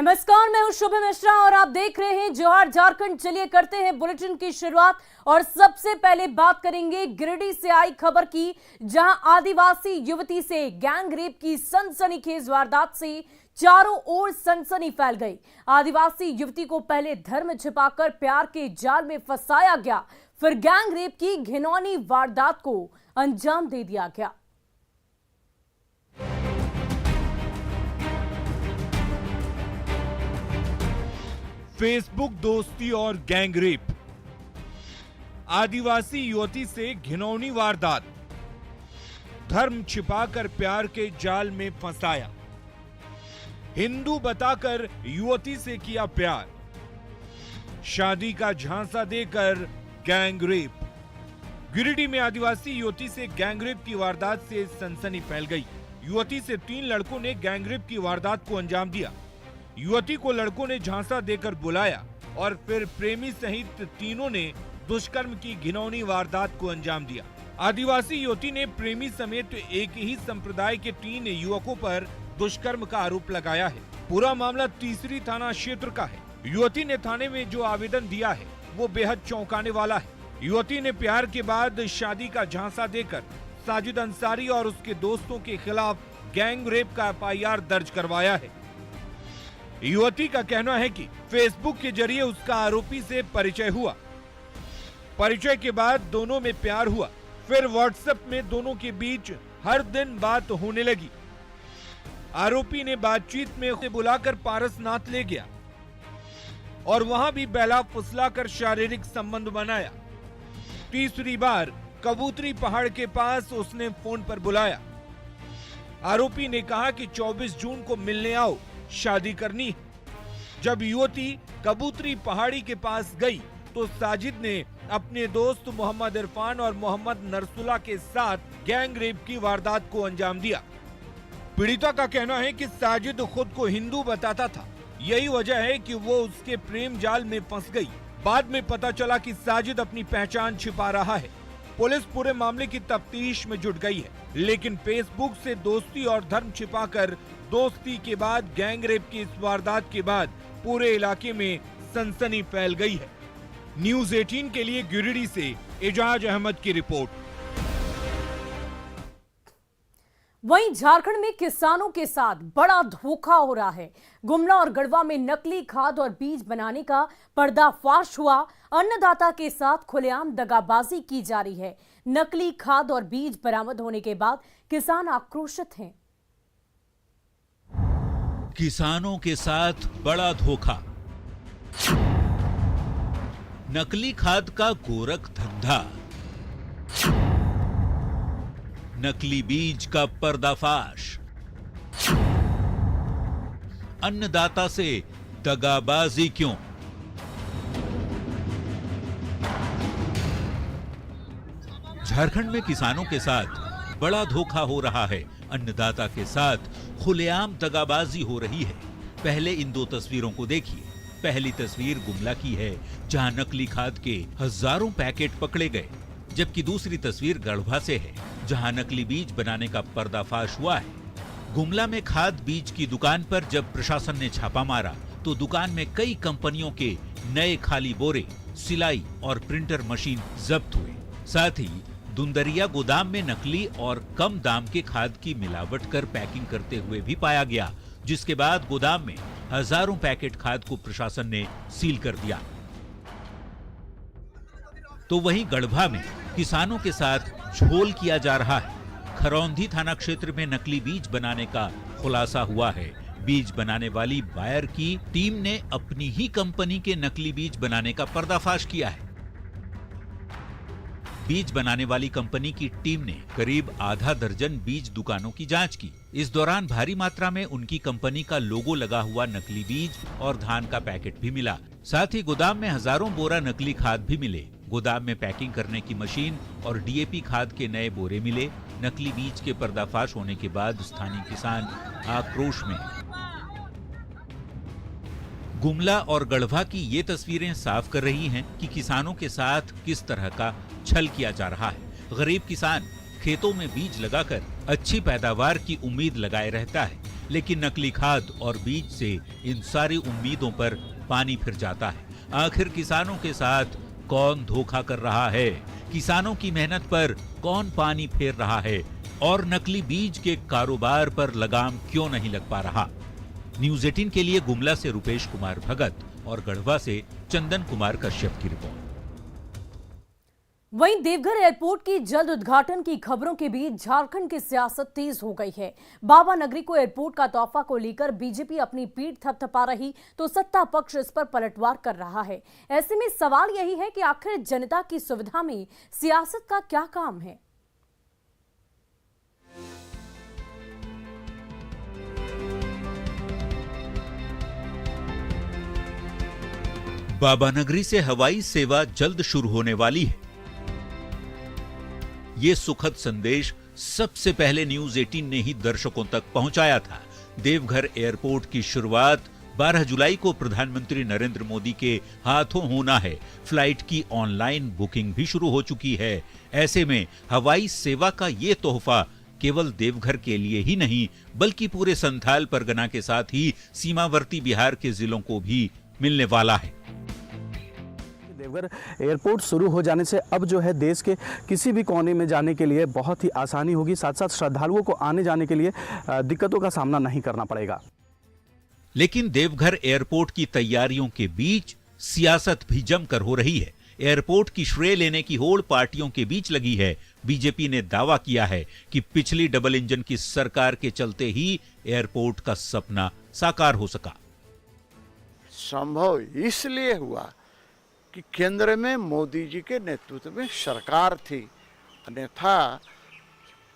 नमस्कार, मैं हूं शुभ मिश्रा और आप देख रहे हैं जोहार झारखंड। चलिए करते हैं बुलेटिन की शुरुआत और सबसे पहले बात करेंगे गिरिडीह से आई खबर की, जहां आदिवासी युवती से गैंग रेप की सनसनीखेज वारदात से चारों ओर सनसनी फैल गई। आदिवासी युवती को पहले धर्म छिपाकर प्यार के जाल में फंसाया गया, फिर गैंग रेप की घिनौनी वारदात को अंजाम दे दिया गया। फेसबुक दोस्ती और गैंग रेप, आदिवासी युवती से घिनौनी वारदात, धर्म छिपाकर प्यार के जाल में फंसाया, हिंदू बताकर युवती से किया प्यार, शादी का झांसा देकर गैंग रेप। गिरिडीह में आदिवासी युवती से गैंग रेप की वारदात से सनसनी फैल गई। युवती से 3 लड़कों ने गैंग रेप की वारदात को अंजाम दिया। युवती को लड़कों ने झांसा देकर बुलाया और फिर प्रेमी सहित तीनों ने दुष्कर्म की घिनौनी वारदात को अंजाम दिया। आदिवासी युवती ने प्रेमी समेत एक ही संप्रदाय के 3 युवकों पर दुष्कर्म का आरोप लगाया है। पूरा मामला तीसरी थाना क्षेत्र का है। युवती ने थाने में जो आवेदन दिया है वो बेहद चौंकाने वाला है। युवती ने प्यार के बाद शादी का झांसा देकर साजिद अंसारी और उसके दोस्तों के खिलाफ गैंग रेप का FIR दर्ज करवाया है। युवती का कहना है कि फेसबुक के जरिए उसका आरोपी से परिचय हुआ। परिचय के बाद दोनों में प्यार हुआ, फिर व्हाट्सएप में दोनों के बीच हर दिन बात होने लगी। आरोपी ने बातचीत में उसे बुलाकर पारसनाथ ले गया और वहां भी बहला फुसलाकर शारीरिक संबंध बनाया। तीसरी बार कबूतरी पहाड़ के पास उसने फोन पर बुलाया। आरोपी ने कहा कि 24 जून को मिलने आओ, शादी करनी है। जब युवती कबूतरी पहाड़ी के पास गई तो साजिद ने अपने दोस्त मोहम्मद इरफान और मोहम्मद नरसुल्ला के साथ गैंग रेप की वारदात को अंजाम दिया। पीड़िता का कहना है कि साजिद खुद को हिंदू बताता था, यही वजह है कि वो उसके प्रेम जाल में फंस गई। बाद में पता चला कि साजिद अपनी पहचान छिपा रहा है। पुलिस पूरे मामले की तफ्तीश में जुट गई है, लेकिन फेसबुक से दोस्ती और धर्म छिपाकर दोस्ती के बाद गैंग रेप की इस वारदात के बाद पूरे इलाके में सनसनी फैल गई है। न्यूज़ 18 के लिए गिरिडीह से एजाज अहमद की रिपोर्ट। वहीं झारखंड में किसानों के साथ बड़ा धोखा हो रहा है। गुमला और गढ़वा में नकली खाद और बीज बनाने का पर्दाफाश हुआ। अन्नदाता के साथ खुलेआम दगाबाजी की जा रही है। नकली खाद और बीज बरामद होने के बाद किसान आक्रोशित हैं। किसानों के साथ बड़ा धोखा, नकली खाद का गोरख धंधा, नकली बीज का पर्दाफाश, अन्नदाता से दगाबाजी क्यों? झारखंड में किसानों के साथ बड़ा धोखा हो रहा है। अन्नदाता के साथ खुलेआम दगाबाजी हो रही है। पहले इन 2 तस्वीरों को देखिए। पहली तस्वीर गुमला की है, जहां नकली खाद के हजारों पैकेट पकड़े गए, जबकि दूसरी तस्वीर गढ़वा से है, जहां नकली बीज बनाने का पर्दाफाश हुआ है। गुमला में खाद बीज की दुकान पर जब प्रशासन ने छापा मारा तो दुकान में कई कंपनियों के नए खाली बोरे, सिलाई और प्रिंटर मशीन जब्त हुए। साथ ही दुंदरिया गोदाम में नकली और कम दाम के खाद की मिलावट कर पैकिंग करते हुए भी पाया गया, जिसके बाद गोदाम में हजारों पैकेट खाद को प्रशासन ने सील कर दिया। तो वहीं गढ़वा में किसानों के साथ झोल किया जा रहा है। खरौंधी थाना क्षेत्र में नकली बीज बनाने का खुलासा हुआ है। बीज बनाने वाली बायर की टीम ने अपनी ही कंपनी के नकली बीज बनाने का पर्दाफाश किया है। बीज बनाने वाली कंपनी की टीम ने करीब आधा दर्जन बीज दुकानों की जांच की। इस दौरान भारी मात्रा में उनकी कंपनी का लोगो लगा हुआ नकली बीज और धान का पैकेट भी मिला। साथ ही गोदाम में हजारों बोरा नकली खाद भी मिले। गोदाम में पैकिंग करने की मशीन और DAP खाद के नए बोरे मिले। नकली बीज के पर्दाफाश होने के बाद स्थानीय किसान आक्रोश में। गुमला और गढ़वा की ये तस्वीरें साफ कर रही हैं कि किसानों के साथ किस तरह का छल किया जा रहा है। गरीब किसान खेतों में बीज लगाकर अच्छी पैदावार की उम्मीद लगाए रहता है, लेकिन नकली खाद और बीज से इन सारी उम्मीदों पर पानी फिर जाता है। आखिर किसानों के साथ कौन धोखा कर रहा है, किसानों की मेहनत पर कौन पानी फेर रहा है और नकली बीज के कारोबार पर लगाम क्यों नहीं लग पा रहा? न्यूज़ 18 के लिए गुमला से रुपेश कुमार भगत और गढ़वा से चंदन कुमार कश्यप की रिपोर्ट। वहीं देवघर एयरपोर्ट की जल्द उद्घाटन की खबरों के बीच झारखंड की सियासत तेज हो गई है। बाबा नगरी को एयरपोर्ट का तोहफा को लेकर बीजेपी अपनी पीठ थपथपा रही तो सत्ता पक्ष इस पर पलटवार कर रहा है। ऐसे में सवाल यही है कि आखिर जनता की सुविधा में सियासत का क्या काम है? बाबा नगरी से हवाई सेवा जल्द शुरू होने वाली है। ये सुखद संदेश सबसे पहले न्यूज़ 18 ने ही दर्शकों तक पहुंचाया था। देवघर एयरपोर्ट की शुरुआत 12 जुलाई को प्रधानमंत्री नरेंद्र मोदी के हाथों होना है। फ्लाइट की ऑनलाइन बुकिंग भी शुरू हो चुकी है। ऐसे में हवाई सेवा का ये तोहफा केवल देवघर के लिए ही नहीं बल्कि पूरे संथाल परगना के साथ ही सीमावर्ती बिहार के जिलों को भी मिलने वाला है। देवघर एयरपोर्ट शुरू हो जाने से अब जो है देश के किसी भी कोने में जाने के लिए बहुत ही आसानी होगी। साथ साथ श्रद्धालुओं को आने जाने के लिए दिक्कतों का सामना नहीं करना पड़ेगा। लेकिन देवघर एयरपोर्ट की तैयारियों के बीच सियासत भी जमकर हो रही है। एयरपोर्ट की श्रेय लेने की होड़ पार्टियों के बीच लगी है। बीजेपी ने दावा किया है कि पिछली डबल इंजन की सरकार के चलते ही एयरपोर्ट का सपना साकार हो सका। संभव इसलिए हुआ कि केंद्र में मोदी जी के नेतृत्व में सरकार थी, अन्यथा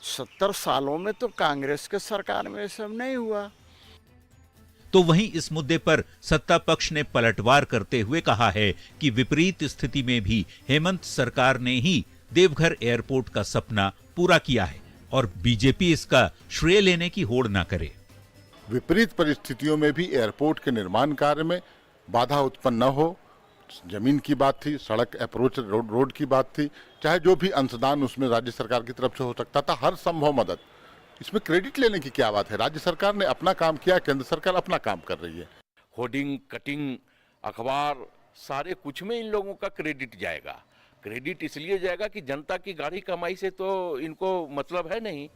70 सालों में तो कांग्रेस के सरकार में सब नहीं हुआ। तो वहीं इस मुद्दे पर सत्ता पक्ष ने पलटवार करते हुए कहा है कि विपरीत स्थिति में भी हेमंत सरकार ने ही देवघर एयरपोर्ट का सपना पूरा किया है और बीजेपी इसका श्रेय लेने की होड़ न करे। विपरीत परिस्थितियों में भी एयरपोर्ट के निर्माण कार्य में बाधा उत्पन्न न हो। जमीन की बात थी, सड़क अप्रोच रोड की बात थी, चाहे जो भी अंशदान उसमें राज्य सरकार की तरफ से हो सकता था, हर संभव मदद। इसमें क्रेडिट लेने की क्या बात है? राज्य सरकार ने अपना काम किया, केंद्र सरकार अपना काम कर रही है। होर्डिंग, कटिंग, अखबार, सारे कुछ में इन लोगों का क्रेडिट जाएगा। क्रेडिट इसलिए जाएगा कि जनता की गाढ़ी कमाई से तो इनको मतलब है नहीं।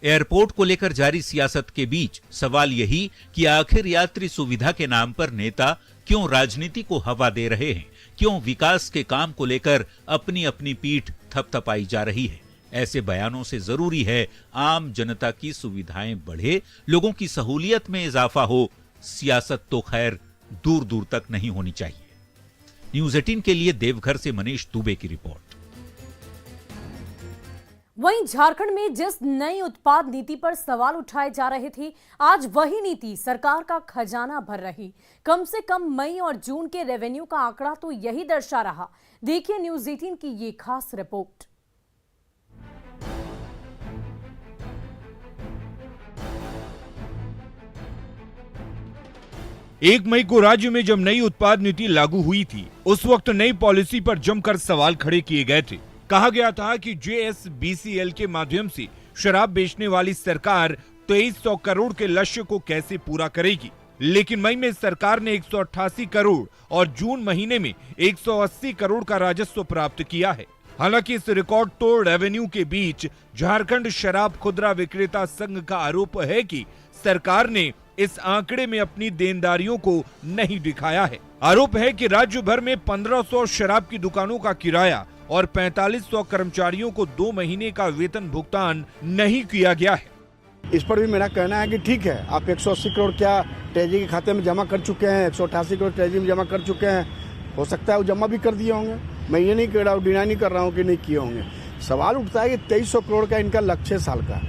एयरपोर्ट को लेकर जारी सियासत के बीच सवाल यही कि आखिर यात्री सुविधा के नाम पर नेता क्यों राजनीति को हवा दे रहे हैं, क्यों विकास के काम को लेकर अपनी अपनी पीठ थपथपाई जा रही है। ऐसे बयानों से जरूरी है आम जनता की सुविधाएं बढ़े, लोगों की सहूलियत में इजाफा हो। सियासत तो खैर दूर दूर तक नहीं होनी चाहिए। न्यूज़ 18 के लिए देवघर से मनीष दुबे की रिपोर्ट। वहीं झारखंड में जिस नई उत्पाद नीति पर सवाल उठाए जा रहे थे, आज वही नीति सरकार का खजाना भर रही। कम से कम मई और जून के रेवेन्यू का आंकड़ा तो यही दर्शा रहा। देखिए न्यूज़ 18 की ये खास रिपोर्ट। एक मई को राज्य में जब नई उत्पाद नीति लागू हुई थी, उस वक्त नई पॉलिसी पर जमकर सवाल खड़े किए गए थे। कहा गया था कि JSBCL के माध्यम से शराब बेचने वाली सरकार 2300 करोड़ के लक्ष्य को कैसे पूरा करेगी। लेकिन मई में सरकार ने 188 करोड़ और जून महीने में 180 करोड़ का राजस्व प्राप्त किया है। हालांकि इस रिकॉर्ड तोड़ रेवेन्यू के बीच झारखंड शराब खुदरा विक्रेता संघ का आरोप है कि सरकार ने इस आंकड़े में अपनी देनदारियों को नहीं दिखाया है। आरोप है कि राज्य भर में 1500 शराब की दुकानों का किराया और 4500 कर्मचारियों को 2 महीने का वेतन भुगतान नहीं किया गया है। इस पर भी मेरा कहना है कि ठीक है, आप 180 करोड़ क्या ट्रेजरी के खाते में जमा कर चुके हैं, 188 करोड़ ट्रेजरी में जमा कर चुके हैं। हो सकता है वो जमा भी कर दिए होंगे, मैं ये नहीं कह रहा हूँ, डिनाई नहीं कर रहा हूँ कि नहीं किए होंगे। सवाल उठता है कि 2300 करोड़ का इनका लक्ष्य साल का,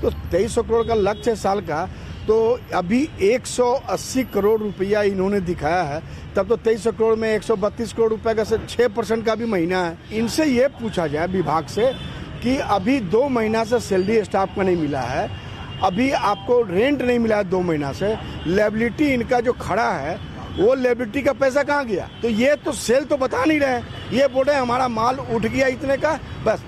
तो 2300 करोड़ का लक्ष्य साल का, तो अभी 180 करोड़ रुपया इन्होंने दिखाया है, तब तो 2300 करोड़ में 132 करोड़ रुपए का 6% का भी महीना है। इनसे ये पूछा जाए विभाग से कि अभी 2 महीना से सैलरी स्टाफ का नहीं मिला है, अभी आपको रेंट नहीं मिला है 2 महीना से, लायबिलिटी इनका जो खड़ा है वो लायबिलिटी का पैसा कहाँ गया? तो ये तो सेल तो बता नहीं रहे, ये बोल रहे हमारा माल उठ गया इतने का बस।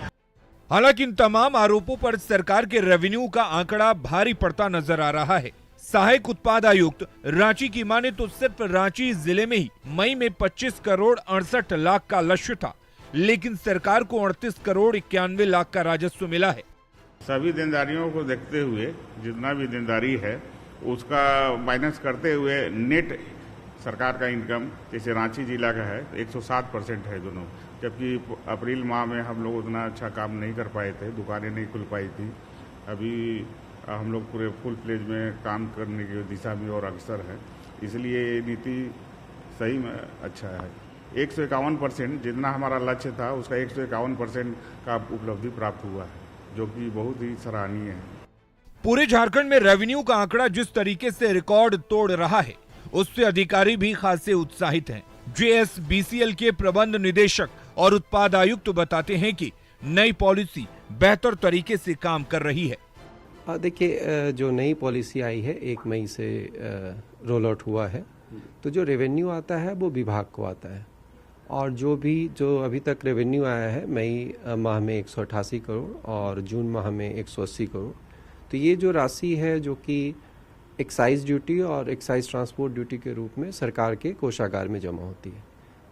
हालांकि इन तमाम आरोपों पर सरकार के रेवेन्यू का आंकड़ा भारी पड़ता नजर आ रहा है। सहायक उत्पाद आयुक्त रांची की माने तो सिर्फ रांची जिले में ही मई में 25 करोड़ 68 लाख का लक्ष्य था, लेकिन सरकार को 38 करोड़ 91 लाख का राजस्व मिला है। सभी देनदारियों को देखते हुए जितना भी देनदारी है उसका माइनस करते हुए नेट सरकार का इनकम जैसे रांची जिला का है 107% है दोनों, जबकि अप्रैल माह में हम लोग उतना अच्छा काम नहीं कर पाए थे, दुकानें नहीं खुल पाई थी। अभी हम लोग पूरे फुल प्लेज में काम करने की दिशा में और अग्रसर है, इसलिए ये नीति सही में अच्छा है। 151% जितना हमारा लक्ष्य था उसका 151% का उपलब्धि प्राप्त हुआ है, जो कि बहुत ही सराहनीय है। पूरे झारखंड में रेवेन्यू का आंकड़ा जिस तरीके से रिकॉर्ड तोड़ रहा है उससे अधिकारी भी खासे उत्साहित हैं। JSBCL के प्रबंध निदेशक और उत्पाद आयुक्त बताते हैं कि नई पॉलिसी बेहतर तरीके से काम कर रही है। देखिए, जो नई पॉलिसी आई है 1 मई से रोल आउट हुआ है, तो जो रेवेन्यू आता है वो विभाग को आता है, और जो अभी तक रेवेन्यू आया है मई माह में 188 करोड़ और जून माह में 180 करोड़, तो ये जो राशि है जो कि एक्साइज ड्यूटी और एक्साइज ट्रांसपोर्ट ड्यूटी के रूप में सरकार के कोषागार में जमा होती है।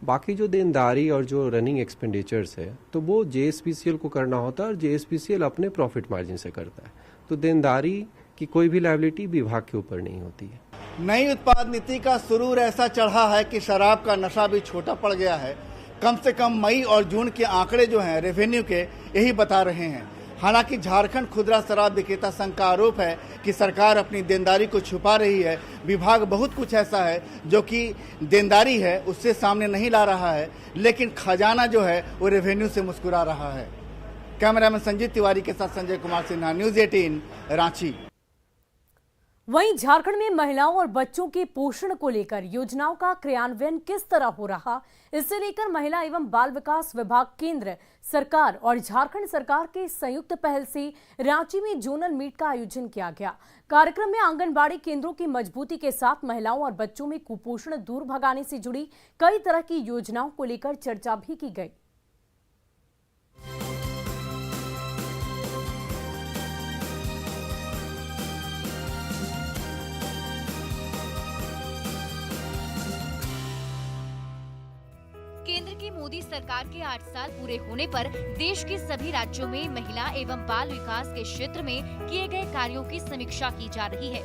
बाकी जो देनदारी और जो रनिंग एक्सपेंडिचर्स है तो वो JSBCL को करना होता है, और JSBCL अपने प्रॉफिट मार्जिन से करता है, तो देनदारी की कोई भी लायबिलिटी विभाग के ऊपर नहीं होती है। नई उत्पाद नीति का सुरूर ऐसा चढ़ा है कि शराब का नशा भी छोटा पड़ गया है। कम से कम मई और जून के आंकड़े जो हैं रेवेन्यू के यही बता रहे हैं। हालांकि झारखंड खुदरा शराब विक्रेता संघ का आरोप है कि सरकार अपनी देनदारी को छुपा रही है। विभाग बहुत कुछ ऐसा है जो कि देनदारी है उससे सामने नहीं ला रहा है, लेकिन खजाना जो है वो रेवेन्यू से मुस्कुरा रहा है। कैमरामैन संजीत तिवारी के साथ संजय कुमार सिन्हा, न्यूज़ 18 रांची। वहीं झारखंड में महिलाओं और बच्चों के पोषण को लेकर योजनाओं का क्रियान्वयन किस तरह हो रहा, इससे लेकर महिला एवं बाल विकास विभाग, केंद्र सरकार और झारखंड सरकार के संयुक्त पहल से रांची में जोनल मीट का आयोजन किया गया। कार्यक्रम में आंगनबाड़ी केंद्रों की मजबूती के साथ महिलाओं और बच्चों में कुपोषण दूर भगाने से जुड़ी कई तरह की योजनाओं को लेकर चर्चा भी की गई। केंद्र की मोदी सरकार के 8 साल पूरे होने पर देश के सभी राज्यों में महिला एवं बाल विकास के क्षेत्र में किए गए कार्यों की समीक्षा की जा रही है।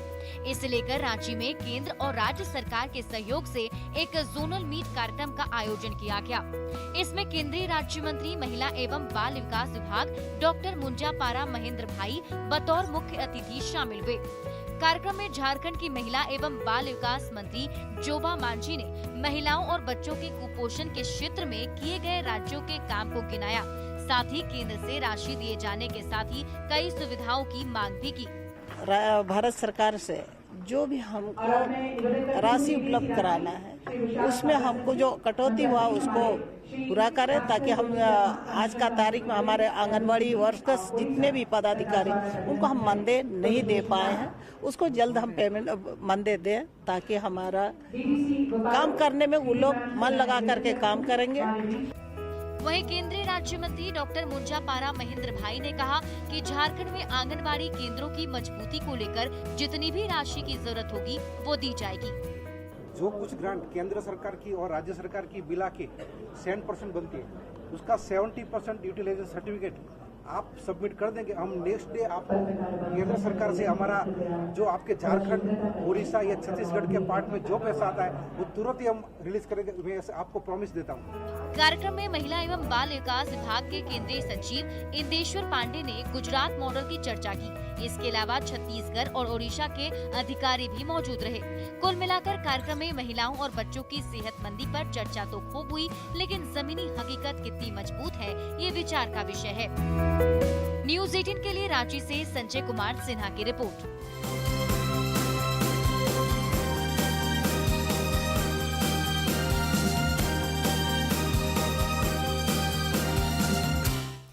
इसे लेकर रांची में केंद्र और राज्य सरकार के सहयोग से एक जोनल मीट कार्यक्रम का आयोजन किया गया। इसमें केंद्रीय राज्य मंत्री महिला एवं बाल विकास विभाग डॉक्टर मुंजापारा महेंद्र भाई बतौर मुख्य अतिथि शामिल हुए। कार्यक्रम में झारखंड की महिला एवं बाल विकास मंत्री जोबा मांझी ने महिलाओं और बच्चों के कुपोषण के क्षेत्र में किए गए राज्यों के काम को गिनाया। साथ ही केंद्र से राशि दिए जाने के साथ ही कई सुविधाओं की मांग भी की। भारत सरकार से जो भी हमको राशि उपलब्ध कराना है उसमें हमको जो कटौती हुआ उसको पूरा करें, ताकि हम आज का तारीख में हमारे आंगनबाड़ी वर्कर्स जितने भी पदाधिकारी उनको हम मानदेय नहीं दे पाए हैं, उसको जल्द हम पेमेंट मानदेय दें, ताकि हमारा काम करने में वो लोग मन लगा करके काम करेंगे। वहीं केंद्रीय राज्य मंत्री डॉक्टर मुंजापारा महेंद्र भाई ने कहा कि झारखंड में आंगनबाड़ी केंद्रों की मजबूती को लेकर जितनी भी राशि की जरूरत होगी वो दी जाएगी। जो कुछ ग्रांट केंद्र सरकार की और राज्य सरकार की मिला के 7% बनती है, उसका 70% यूटिलाइजेशन सर्टिफिकेट आप सबमिट कर देंगे। हम नेक्स्ट डे आपको केंद्र सरकार से हमारा जो आपके झारखंड, उड़ीसा या छत्तीसगढ़ के पार्ट में जो पैसा आता है वो तुरंत ही हम रिलीज करेंगे, मैं आपको प्रॉमिस देता हूँ। कार्यक्रम में महिला एवं बाल विकास विभाग के केंद्रीय सचिव इंदेश्वर पांडे ने गुजरात मॉडल की चर्चा की। इसके अलावा छत्तीसगढ़ और ओडिशा के अधिकारी भी मौजूद रहे। कुल मिलाकर कार्यक्रम में महिलाओं और बच्चों की सेहतमंदी पर चर्चा तो खूब हुई, लेकिन जमीनी हकीकत कितनी मजबूत है ये विचार का विषय है। न्यूज़ 18 के लिए रांची से संजय कुमार सिन्हा की रिपोर्ट।